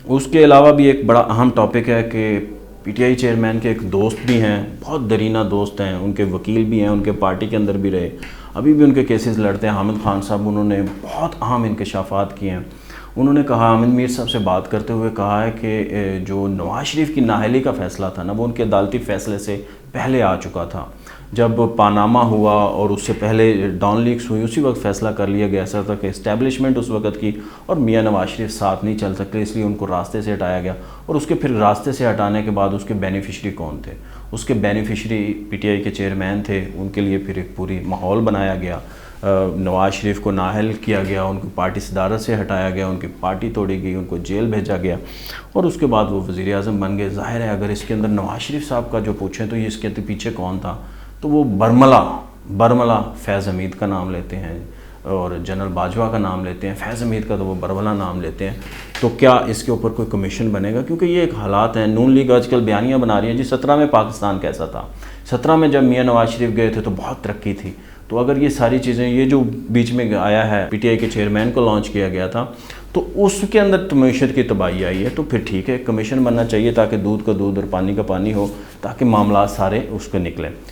اس کے علاوہ بھی ایک بڑا اہم ٹاپک ہے کہ پی ٹی آئی چیئرمین کے ایک دوست بھی ہیں، بہت درینہ دوست ہیں، ان کے وکیل بھی ہیں، ان کے پارٹی کے اندر بھی رہے، ابھی بھی ان کے کیسز لڑتے ہیں، حامد خان صاحب، انہوں نے بہت اہم انکشافات کیے ہیں۔ انہوں نے کہا، حامد میر صاحب سے بات کرتے ہوئے کہا ہے کہ جو نواز شریف کی نااہلی کا فیصلہ تھا نا، وہ ان کے عدالتی فیصلے سے پہلے آ چکا تھا۔ جب پاناما ہوا اور اس سے پہلے ڈان لیکس ہوئی، اسی وقت فیصلہ کر لیا گیا ایسا تھا کہ اسٹیبلشمنٹ اس وقت کی اور میاں نواز شریف ساتھ نہیں چل سکتے، اس لیے ان کو راستے سے ہٹایا گیا، اور اس کے پھر راستے سے ہٹانے کے بعد اس کے بینیفیشری کون تھے؟ اس کے بینیفیشری پی ٹی آئی کے چیئرمین تھے، ان کے لیے پھر ایک پوری ماحول بنایا گیا، نواز شریف کو نااہل کیا گیا، ان کو پارٹی صدارت سے ہٹایا گیا، ان کی پارٹی توڑی گئی، ان کو جیل بھیجا گیا، اور اس کے بعد وہ وزیر اعظم بن گئے۔ ظاہر ہے اگر اس کے اندر نواز شریف صاحب کا جو پوچھیں تو یہ اس کے پیچھے کون تھا، تو وہ برملا فیض حمید کا نام لیتے ہیں اور جنرل باجوہ کا نام لیتے ہیں، فیض حمید کا تو وہ برملا نام لیتے ہیں۔ تو کیا اس کے اوپر کوئی کمیشن بنے گا؟ کیونکہ یہ ایک حالات ہیں، نون لیگ آج کل بیانیاں بنا رہی ہیں جی 17 میں پاکستان کیسا تھا، 17 میں جب میاں نواز شریف گئے تھے تو بہت ترقی تھی۔ تو اگر یہ ساری چیزیں، یہ جو بیچ میں آیا ہے پی ٹی آئی کے چیئرمین کو لانچ کیا گیا تھا، تو اس کے اندر معیشت کی تباہی آئی ہے، تو پھر ٹھیک ہے کمیشن بننا چاہیے تاکہ دودھ کا دودھ اور پانی کا پانی ہو، تاکہ معاملات سارے اس کو نکلیں۔